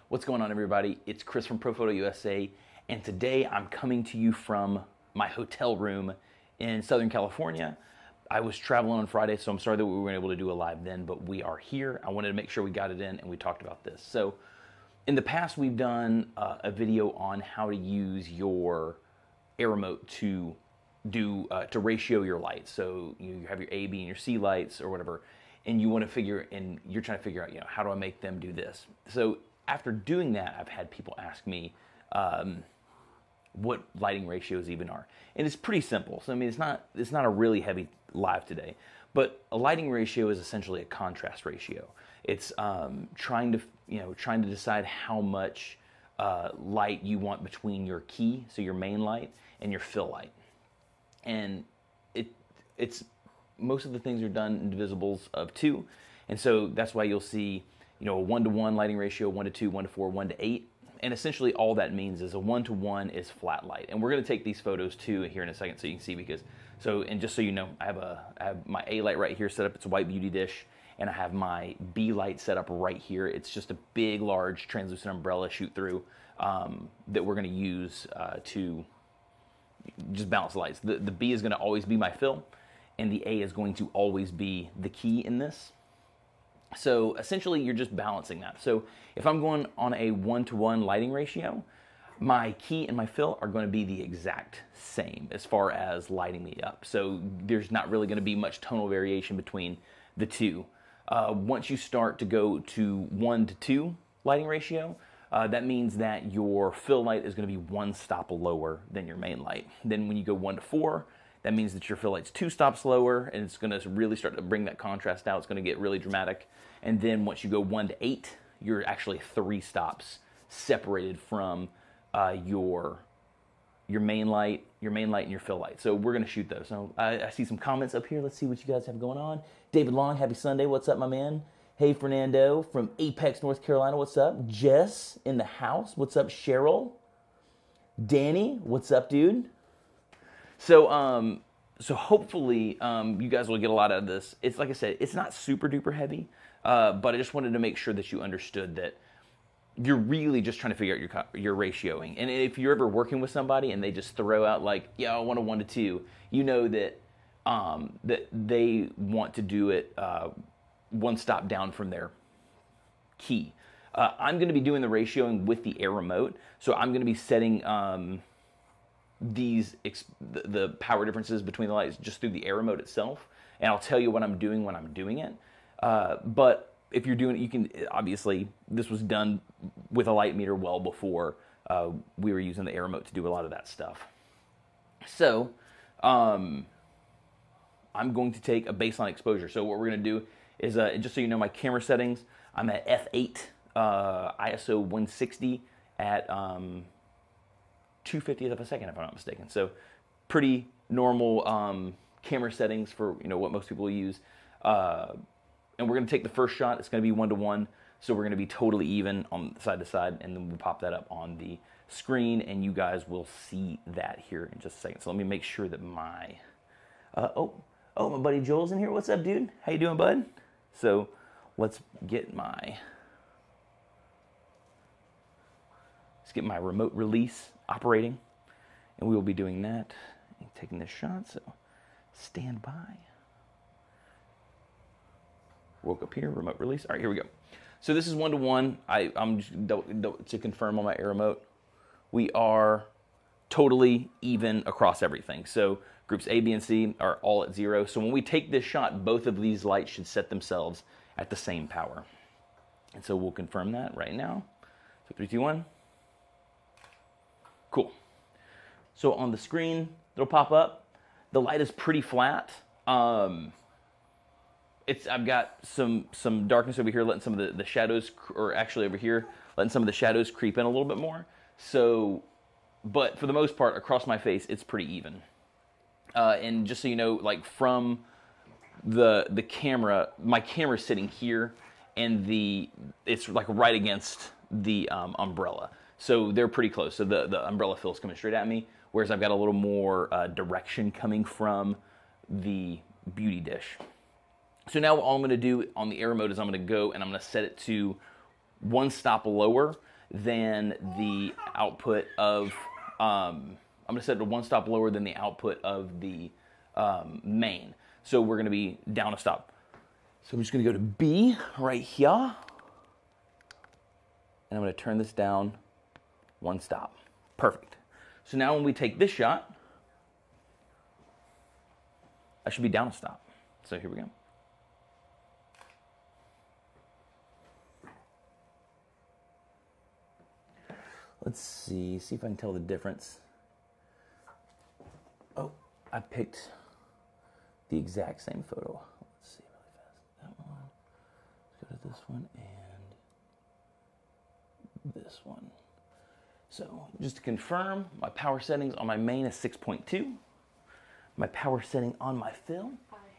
What's going on, everybody? It's Chris from Profoto USA, and today I'm coming to you from my hotel room in Southern California. I was traveling on Friday, so I'm sorry that we weren't able to do a live then, but we are here. I wanted to make sure we got it in and we talked about this. So in the past, we've done a video on how to use your air remote to ratio your lights. So you have your A, B, and your C lights or whatever, and you want to figure, and you're trying to figure out, how do I make them do this? So after doing that, I've had people ask me what lighting ratios even are, and it's pretty simple. So I mean, it's not a really heavy live today, but a lighting ratio is essentially a contrast ratio. It's trying to decide how much light you want between your key, so your main light, and your fill light. And it's most of the things are done in divisibles of 2, and so that's why you'll see a 1-to-1 lighting ratio, 1-to-2, 1-to-4, 1-to-8, and essentially all that means is a 1-to-1 is flat light. And we're going to take these photos too here in a second so you can see, and just so you know, I have my A light right here set up. It's a white beauty dish, and I have my B light set up right here. It's just a big, large translucent umbrella shoot through that we're going to use to just balance the lights. The B is going to always be my fill, and the A is going to always be the key in this. So essentially, you're just balancing that. So if I'm going on a 1-to-1 lighting ratio, my key and my fill are going to be the exact same as far as lighting me up. So there's not really going to be much tonal variation between the two. Once you start to go to 1-to-2 lighting ratio, that means that your fill light is going to be 1 stop lower than your main light. Then when you go 1-to-4, that means that your fill light's 2 stops lower, and it's going to really start to bring that contrast out. It's going to get really dramatic. And then once you go 1-to-8, you're actually 3 stops separated from your main light, and your fill light. So we're going to shoot those. So I see some comments up here. Let's see what you guys have going on. David Long, happy Sunday. What's up, my man? Hey, Fernando from Apex, North Carolina. What's up? Jess in the house. What's up, Cheryl? Danny, what's up, dude? So, so hopefully you guys will get a lot out of this. It's like I said, it's not super duper heavy, but I just wanted to make sure that you understood that you're really just trying to figure out your ratioing. And if you're ever working with somebody and they just throw out like, yeah, I want a 1-to-2, you know that that they want to do it 1 stop down from their key. I'm going to be doing the ratioing with the air remote, so I'm going to be setting the power differences between the lights just through the air remote itself, and I'll tell you what I'm doing when I'm doing it. But if you're doing it, you can obviously, this was done with a light meter well before we were using the air remote to do a lot of that stuff. So I'm going to take a baseline exposure. So what we're going to do is, just so you know, my camera settings, I'm at f8, ISO 160 at 2/50th of a second, if I'm not mistaken. So pretty normal camera settings for what most people use. And we're going to take the first shot. It's going to be 1-to-1, so we're going to be totally even on side to side, and then we'll pop that up on the screen, and you guys will see that here in just a second. So let me make sure that my my buddy Joel's in here. What's up, dude? How you doing, bud? So let's get my remote release operating, and we will be doing that and taking this shot. So stand by. Woke up here, remote release. All right, here we go. So this is 1-to-1. I'm just to confirm on my air remote, we are totally even across everything. So groups A, B, and C are all at 0. So when we take this shot, both of these lights should set themselves at the same power. And so we'll confirm that right now. So 3, 2, 1. Cool. So on the screen, it'll pop up. The light is pretty flat. I've got some darkness over here, letting some of the shadows, or actually over here, letting some of the shadows creep in a little bit more. So, but for the most part, across my face, it's pretty even. And just so you know, like from the camera, my camera's sitting here, and it's like right against the umbrella. So they're pretty close. So the umbrella fill's coming straight at me, whereas I've got a little more direction coming from the beauty dish. So now all I'm going to do on the air mode is I'm going to go and I'm going to set it to 1 stop lower than the output of, I'm going to set it to 1 stop lower than the output of the main. So we're going to be down a stop. So I'm just going to go to B right here. And I'm going to turn this down 1 stop. Perfect. So now when we take this shot, I should be down a stop. So here we go. Let's see if I can tell the difference. Oh, I picked the exact same photo. Let's see really fast. That one. Let's go to this one and this one. So just to confirm, my power settings on my main is 6.2. My power setting on my fill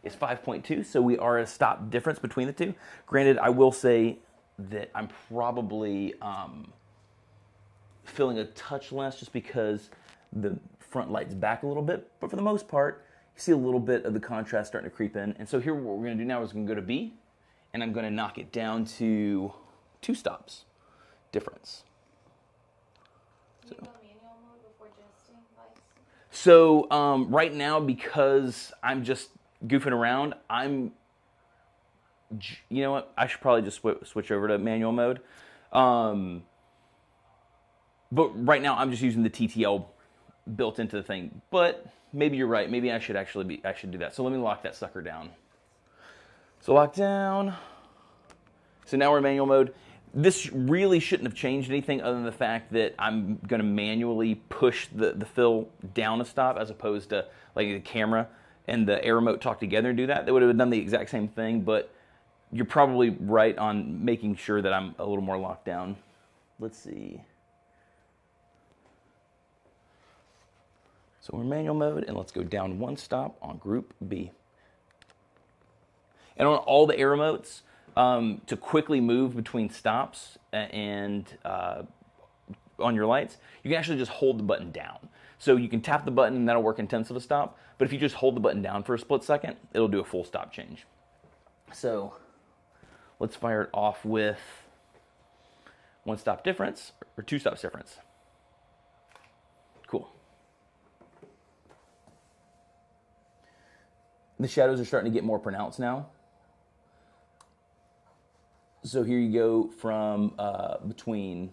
is 5.2. So we are a stop difference between the two. Granted, I will say that I'm probably filling a touch less just because the front light's back a little bit, but for the most part, you see a little bit of the contrast starting to creep in. And so here what we're gonna do now is I'm gonna go to B, and I'm gonna knock it down to 2 stops difference. Can you go manual mode before adjusting lights? So right now, because I'm just goofing around, you know what, I should probably just switch over to manual mode. But right now, I'm just using the TTL built into the thing. But maybe you're right. Maybe I should do that. So let me lock that sucker down. So lock down. So now we're in manual mode. This really shouldn't have changed anything other than the fact that I'm going to manually push the fill down a stop as opposed to like the camera and the air remote talk together and do that. They would have done the exact same thing, but you're probably right on making sure that I'm a little more locked down. Let's see. So we're in manual mode, and let's go down 1 stop on group B. And on all the air remotes, to quickly move between stops and on your lights, you can actually just hold the button down. So you can tap the button, and that'll work in 10ths of a stop. But if you just hold the button down for a split second, it'll do a full stop change. So let's fire it off with 1 stop difference, or 2 stops difference. Cool. The shadows are starting to get more pronounced now. So here you go from between,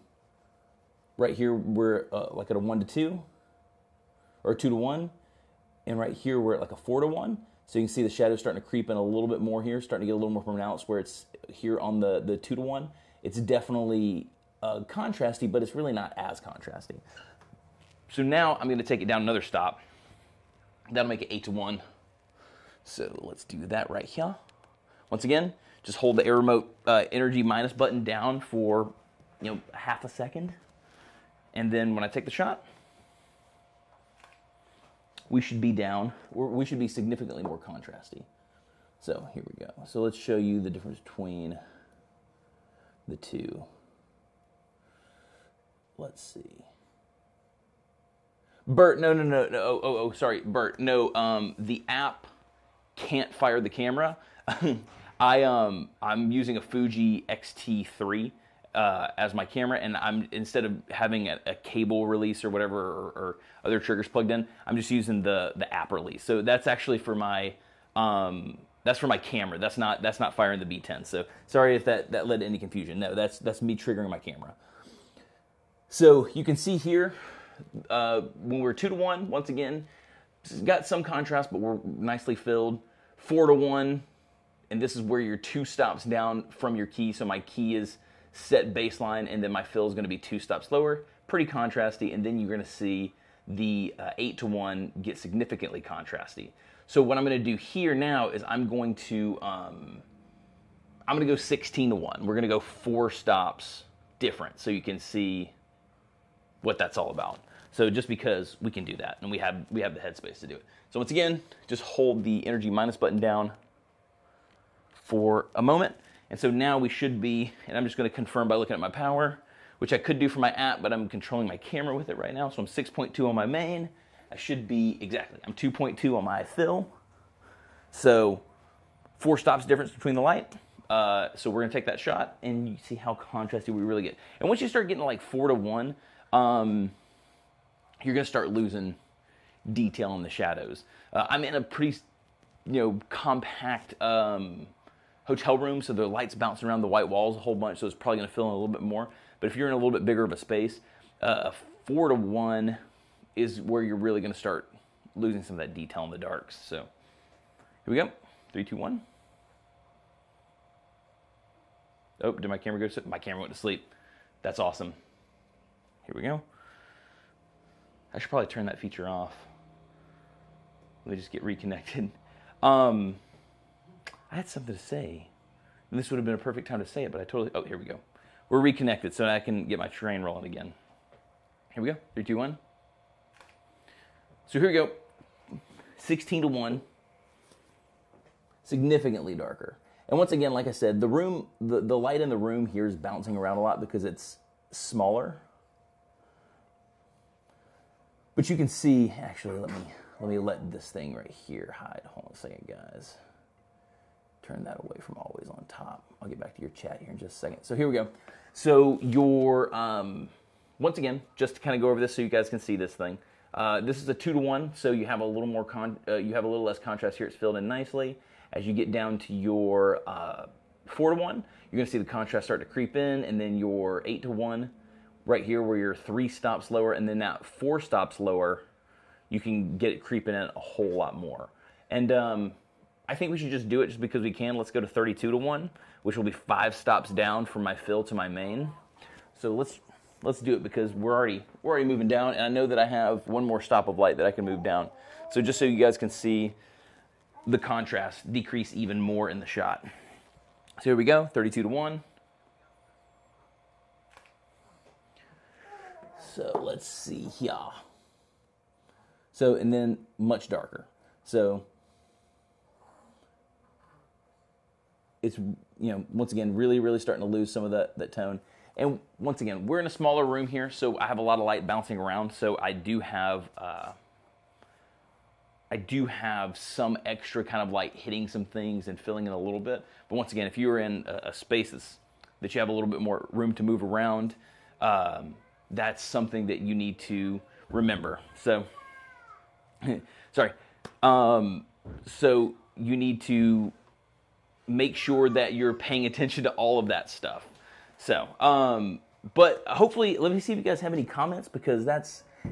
right here we're like at a 1 to 2, or 2 to 1, and right here we're at like a 4 to 1. So you can see the shadows starting to creep in a little bit more here, starting to get a little more pronounced where it's here on the 2 to 1. It's definitely contrasty, but it's really not as contrasty. So now I'm going to take it down another stop. That'll make it 8 to 1. So let's do that right here. Once again, just hold the air remote energy minus button down for, half a second. And then when I take the shot, we should be down. We should be significantly more contrasty. So here we go. So let's show you the difference between the two. Let's see. Bert, no. Oh, sorry, Bert. No, the app can't fire the camera. I'm using a Fuji X-T3 as my camera, and instead of having a cable release or whatever or other triggers plugged in, I'm just using the app release. So that's actually for my that's for my camera. That's not firing the B10. So sorry if that led to any confusion. No, that's me triggering my camera. So you can see here when we're 2 to 1, once again, it's got some contrast, but we're nicely filled. 4 to 1, and this is where you're 2 stops down from your key. So my key is set baseline, and then my fill is going to be 2 stops lower. Pretty contrasty, and then you're going to see the 8 to 1 get significantly contrasty. So what I'm going to do here now is I'm going to go 16 to 1. We're going to go 4 stops different, so you can see what that's all about. So just because we can do that, and we have the headspace to do it. So once again, just hold the energy minus button down for a moment. And so now we should be, and I'm just going to confirm by looking at my power, which I could do for my app, but I'm controlling my camera with it right now. So I'm 6.2 on my main. I should be, exactly, I'm 2.2 on my fill. So 4 stops difference between the light. So we're gonna take that shot, and you see how contrasty we really get. And once you start getting like 4 to 1, you're gonna start losing detail in the shadows. I'm in a pretty, compact hotel room, so the light's bouncing around the white walls a whole bunch, so it's probably gonna fill in a little bit more. But if you're in a little bit bigger of a space, 4 to 1 is where you're really gonna start losing some of that detail in the darks. So here we go. 3, 2, 1. Oh, did my camera go to sleep? My camera went to sleep. That's awesome. Here we go. I should probably turn that feature off. Let me just get reconnected. I had something to say. And this would have been a perfect time to say it, but I totally... Oh, here we go. We're reconnected, so I can get my train rolling again. Here we go. 3, 2, 1. So here we go. 16 to 1. Significantly darker. And once again, like I said, the room, the light in the room here is bouncing around a lot because it's smaller. But you can see, actually, let me let this thing right here hide. Hold on a second, guys. Turn that away from always on top. I'll get back to your chat here in just a second. So here we go. So your, once again, just to kind of go over this so you guys can see this thing. This is a 2 to 1, so you have a little more you have a little less contrast here. It's filled in nicely. As you get down to your 4 to 1, you're going to see the contrast start to creep in, and then your 8 to 1, right here where you're 3 stops lower, and then that 4 stops lower, you can get it creeping in a whole lot more. And I think we should just do it just because we can. Let's go to 32 to 1, which will be 5 stops down from my fill to my main. So let's do it because we're already moving down, and I know that I have one more stop of light that I can move down. So just so you guys can see the contrast decrease even more in the shot. So here we go, 32 to 1. So let's see here. So, and then much darker. So it's, once again, really starting to lose some of that tone. And once again, we're in a smaller room here, so I have a lot of light bouncing around, so I do have some extra kind of light hitting some things and filling in a little bit. But once again, if you're in a space that you have a little bit more room to move around, that's something that you need to remember. So, sorry. So you need to make sure that you're paying attention to all of that stuff. So, but hopefully, let me see if you guys have any comments because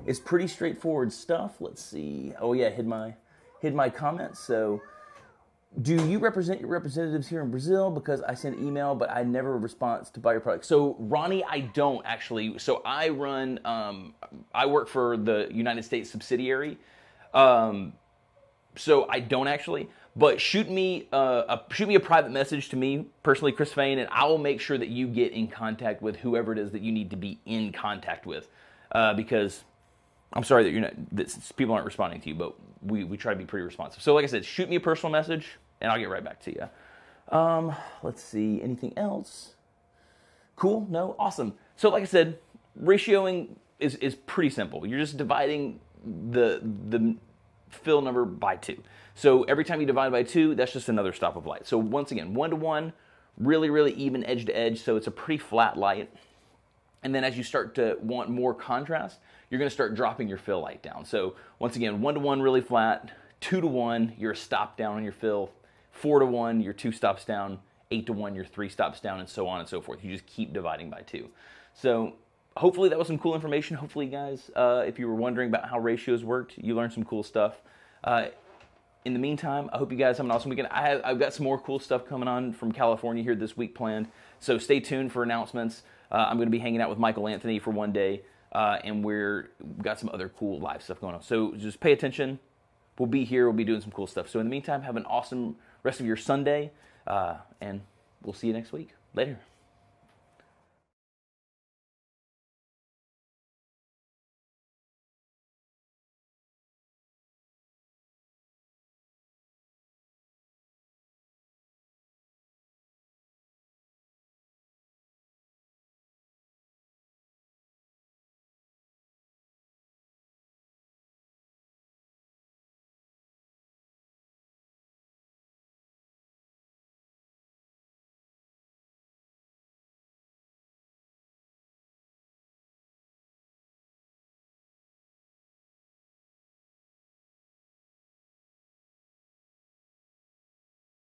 it's pretty straightforward stuff. Let's see. Oh yeah, hid my comments. So, do you represent your representatives here in Brazil? Because I send email, but I never respond to buy your product. So, Ronnie, I don't actually. So I run. I work for the United States subsidiary. So I don't actually. But shoot me a private message to me personally, Chris Fain, and I will make sure that you get in contact with whoever it is that you need to be in contact with. Because I'm sorry that people aren't responding to you, but we try to be pretty responsive. So like I said, shoot me a personal message, and I'll get right back to you. Let's see, anything else? Cool? No? Awesome. So like I said, ratioing is pretty simple. You're just dividing the fill number by 2. So every time you divide by 2, that's just another stop of light. So once again, 1 to 1, really even edge to edge, so it's a pretty flat light. And then as you start to want more contrast, you're going to start dropping your fill light down. So once again, 1 to 1, really flat. 2 to 1, you're a stop down on your fill. 4 to 1, you're 2 stops down. 8 to 1, you're 3 stops down, and so on and so forth. You just keep dividing by 2. So hopefully that was some cool information. Hopefully, guys, if you were wondering about how ratios worked, you learned some cool stuff. In the meantime, I hope you guys have an awesome weekend. I've got some more cool stuff coming on from California here this week planned. So stay tuned for announcements. I'm going to be hanging out with Michael Anthony for one day, and we've got some other cool live stuff going on. So just pay attention. We'll be here. We'll be doing some cool stuff. So in the meantime, have an awesome rest of your Sunday, and we'll see you next week. Later.